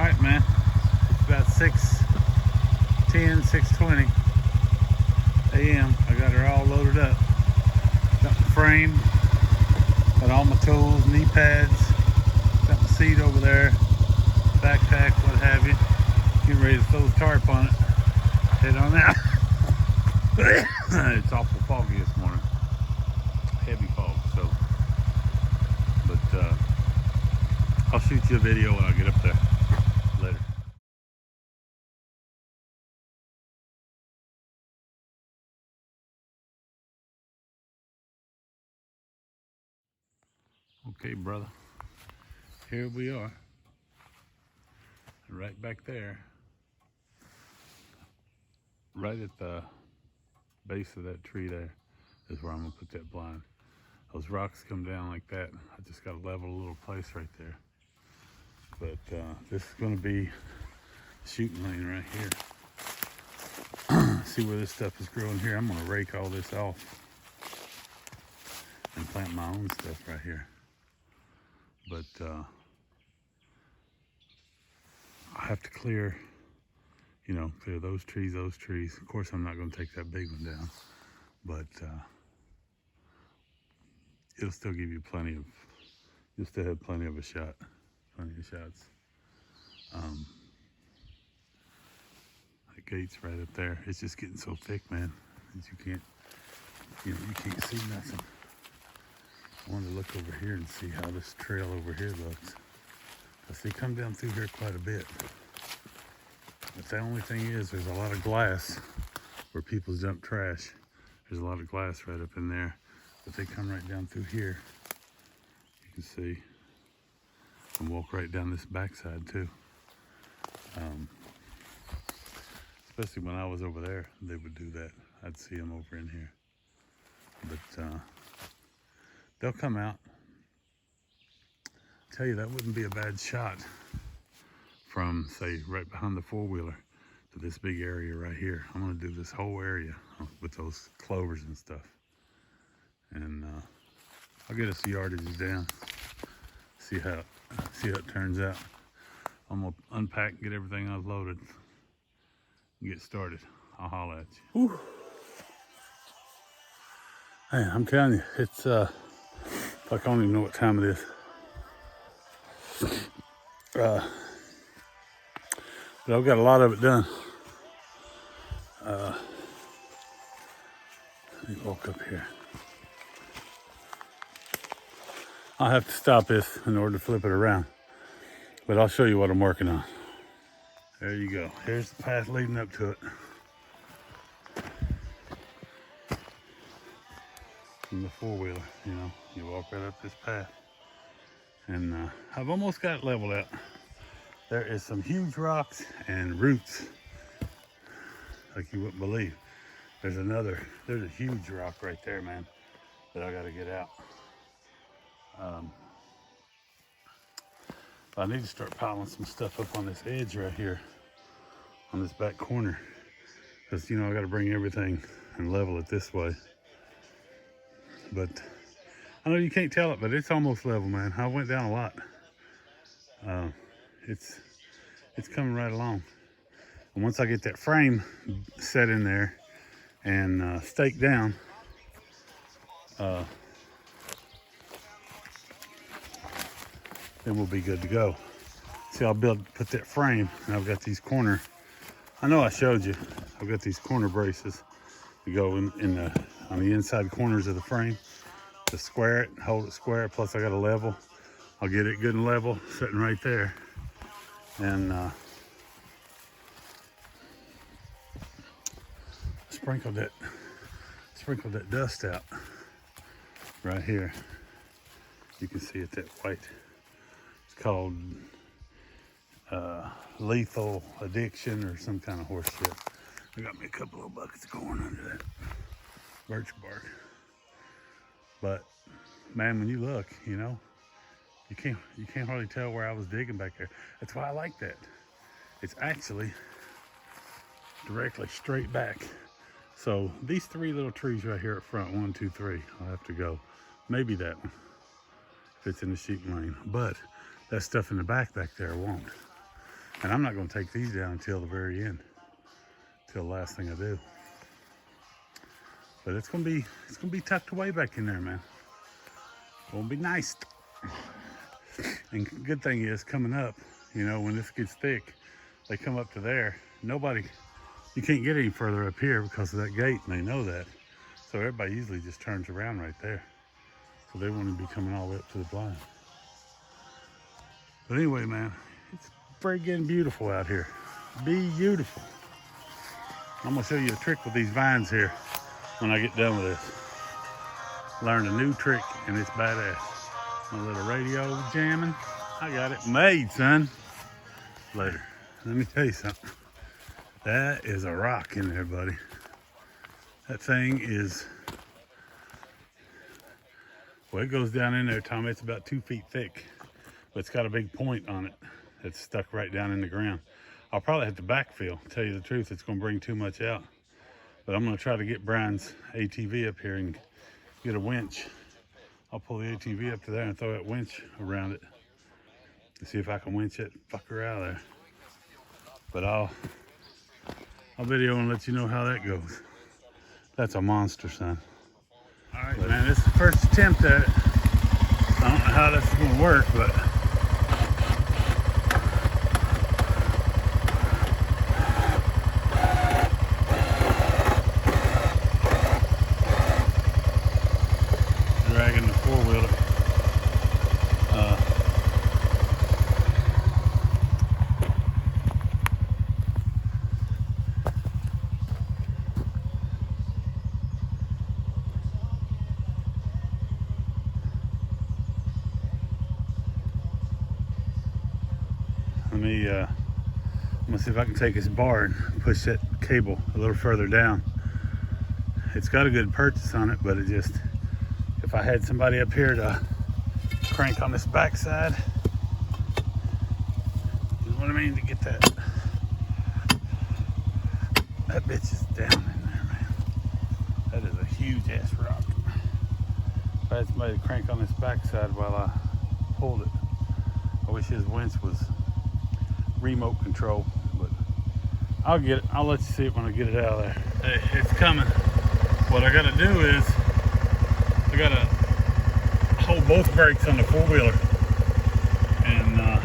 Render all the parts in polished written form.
Alright, man. It's about 6:10, 6:20 a.m. I got her all loaded up. Got the frame, got all my tools, knee pads, got my seat over there, backpack, what have you. Getting ready to throw the tarp on it. Head on out. It's awful foggy this morning. Heavy fog, so. But I'll shoot you a video when I get up there. Later. Okay, brother. Here we are. Right back there. Right at the base of that tree there is where I'm gonna put that blind. Those rocks come down like that. I just gotta level a little place right there. But this is gonna be the shooting lane right here. See where this stuff is growing here? I'm gonna rake all this off and plant my own stuff right here. But I have to clear, clear those trees. Of course, I'm not gonna take that big one down, but it'll still give you you'll still have plenty of shots. The gate's right up there. It's just getting so thick, man, that you can't see nothing. I wanted to look over here and see how this trail over here looks. Because they come down through here quite a bit. But the only thing is, there's a lot of glass where people dump trash. There's a lot of glass right up in there. But they come right down through here. You can see. And walk right down this backside too. Especially when I was over there, they would do that. I'd see them over in here. But they'll come out. Tell you, that wouldn't be a bad shot from, say, right behind the four-wheeler to this big area right here. I'm gonna do this whole area with those clovers and stuff. And I'll get us the yardage down, see how it turns out. I'm gonna unpack and get everything unloaded and get started. I'll holler at you. Whew. Hey, I'm telling you, it's like I don't even know what time it is. But I've got a lot of it done. Let me walk up here. I'll have to stop this in order to flip it around, but I'll show you what I'm working on. There you go. Here's the path leading up to it. From the four-wheeler, you walk right up this path. And I've almost got it leveled out. There is some huge rocks and roots, like you wouldn't believe. There's a huge rock right there, man, that I gotta get out. I need to start piling some stuff up on this edge right here, on this back corner. Because, I gotta bring everything and level it this way. But I know you can't tell it, but it's almost level, man. I went down a lot. It's coming right along. And once I get that frame set in there and staked down, then we'll be good to go. See, I'll put that frame, and I've got these corner. I know I showed you. I've got these corner braces to go on the inside corners of the frame to square it, hold it square. Plus, I got a level. I'll get it good and level, sitting right there, and sprinkle that dust out right here. You can see it, that white. It's called lethal addiction or some kind of horse shit. I got me a couple of buckets of corn under that birch bark. But man, when you look, you can't hardly tell where I was digging back there. That's why I like that. It's actually directly straight back. So these three little trees right here up front, 1, 2, 3, I'll have to go. Maybe that one, if it's in the shooting lane. But that stuff in the back there won't. And I'm not going to take these down until the very end, till the last thing I do. But it's gonna be tucked away back in there, man. Gonna be nice. And good thing is coming up, you know, when this gets thick, they come up to there. You can't get any further up here because of that gate, and they know that. So everybody usually just turns around right there. So they won't even be coming all the way up to the blind. But anyway, man, it's friggin' beautiful out here. Beautiful. I'm gonna show you a trick with these vines here when I get done with this. Learned a new trick and it's badass. My little radio jamming. I got it made, son. Later. Let me tell you something. That is a rock in there, buddy. That thing is, well, it goes down in there, Tommy. It's about 2 feet thick, but it's got a big point on it that's stuck right down in the ground. I'll probably have to backfill. Tell you the truth, it's gonna bring too much out. But I'm gonna try to get Brian's ATV up here and get a winch. I'll pull the ATV up to there and throw that winch around it to see if I can winch that fucker out of there. But I'll video and let you know how that goes. That's a monster, son. All right, man, this is the first attempt at it. I don't know how this is gonna work, but dragging the four-wheeler. I'm gonna see if I can take this bar and push that cable a little further down. It's got a good purchase on it, but it just, if I had somebody up here to crank on this backside, you know what I mean, to get that bitch is down in there, man. That is a huge ass rock. If I had somebody to crank on this backside while I pulled it, I wish his winch was remote control, but I'll get it. I'll let you see it when I get it out of there. Hey, it's coming. What I gotta do is I gotta hold both brakes on the four-wheeler, and let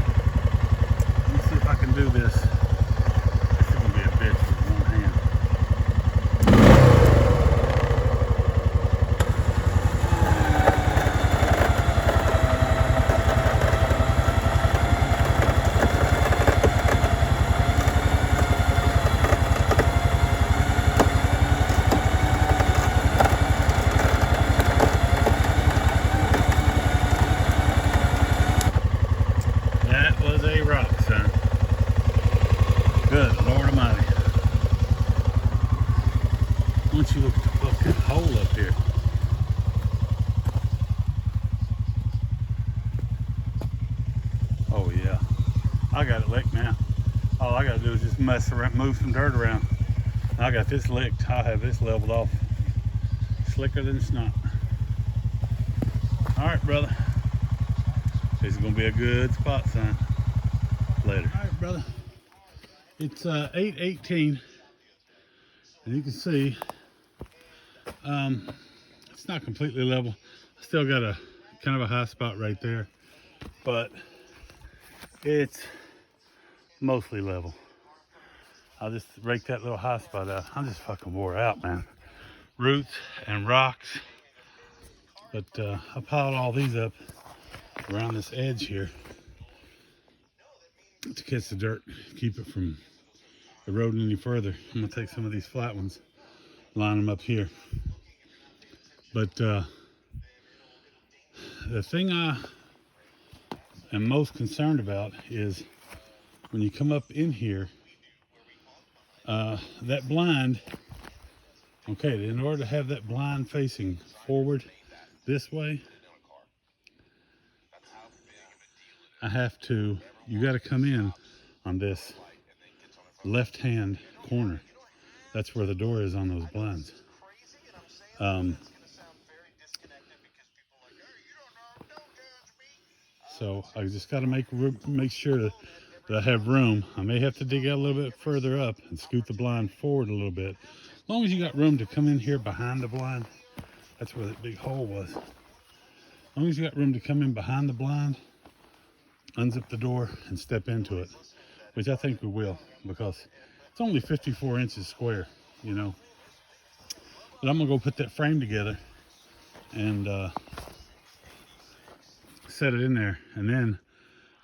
me see if I can do this. This is gonna be a bitch with one hand. Good Lord Almighty. Once you look at the fucking hole up here. Oh yeah. I got it licked now. All I gotta do is just mess around, move some dirt around. I got this licked. I'll have this leveled off. Slicker than snot. Alright, brother. This is gonna be a good spot, son. Later. Alright, brother. It's 8:18, and you can see it's not completely level. I still got a kind of a high spot right there, but it's mostly level. I'll just rake that little high spot out. I'm just fucking wore out, man. Roots and rocks, but I piled all these up around this edge here to catch the dirt, keep it from eroding any further. I'm gonna take some of these flat ones, line them up here. But the thing I am most concerned about is when you come up in here, that blind, okay, in order to have that blind facing forward this way, I have to, you got to come in on this left hand corner. That's where the door is on those blinds. So I just got to make sure but I have room. I may have to dig out a little bit further up and scoot the blind forward a little bit. As long as you got room to come in here behind the blind, that's where that big hole was. As long as you got room to come in behind the blind, unzip the door and step into it, which I think we will, because it's only 54 inches square, you know. But I'm gonna go put that frame together and set it in there, and then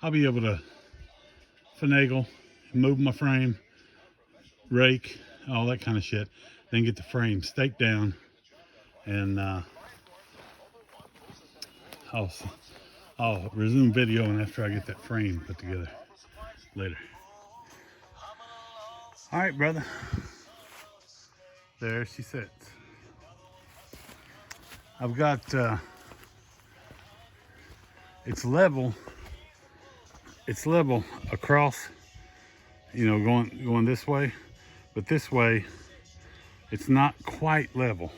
I'll be able to finagle, move my frame, rake, all that kind of shit, then get the frame staked down, and I'll resume videoing after I get that frame put together later. All right, brother. There she sits. I've got it's level across, you know, going this way, but this way it's not quite level.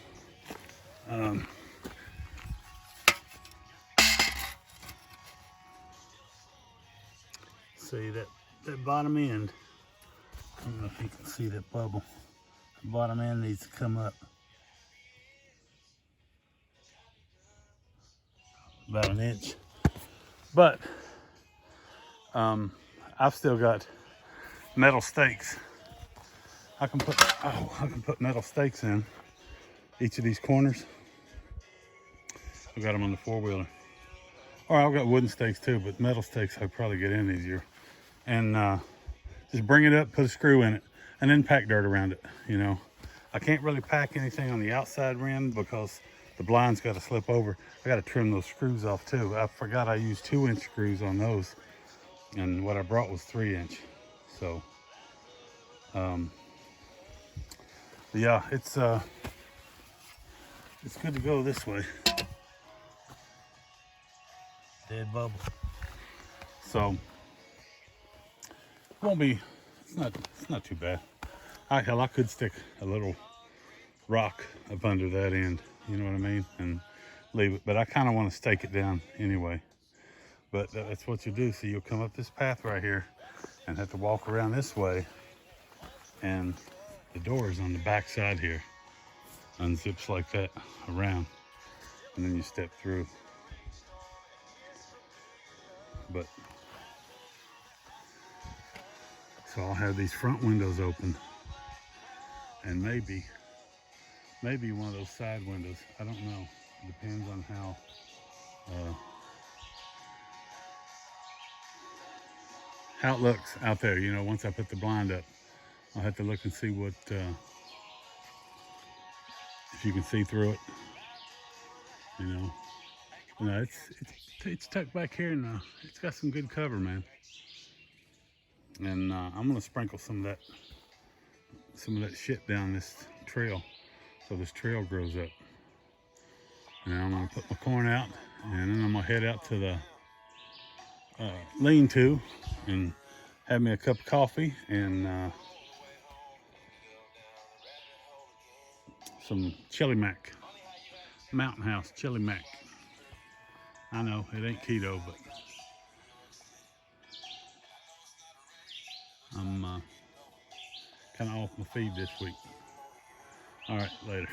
See that bottom end, I don't know if you can see that bubble. The bottom end needs to come up about an inch, but I've still got metal stakes. I can put metal stakes in each of these corners. I've got them on the four-wheeler, or I've got wooden stakes too, but metal stakes I'd probably get in easier. And just bring it up, put a screw in it, and then pack dirt around it. You know, I can't really pack anything on the outside rim because the blind's got to slip over. I got to trim those screws off too. I forgot I used 2-inch screws on those, and what I brought was 3-inch. So yeah, it's good to go this way. Dead bubble. So won't be, it's not too bad. Hell, I could stick a little rock up under that end, you know what I mean, and leave it, but I kind of want to stake it down anyway. But that's what you do. So you'll come up this path right here and have to walk around this way, and the door is on the back side here, unzips like that around, and then you step through. But so I'll have these front windows open, and maybe one of those side windows. I don't know. It depends on how it looks out there. You know, once I put the blind up, I'll have to look and see what if you can see through it. You know, no, it's tucked back here, and it's got some good cover, man. And I'm gonna sprinkle some of that shit down this trail, so this trail grows up. And I'm gonna put my corn out, and then I'm gonna head out to the lean-to and have me a cup of coffee and some chili mac, Mountain House chili mac. I know it ain't keto, but I'm kind of off my feed this week. All right, later.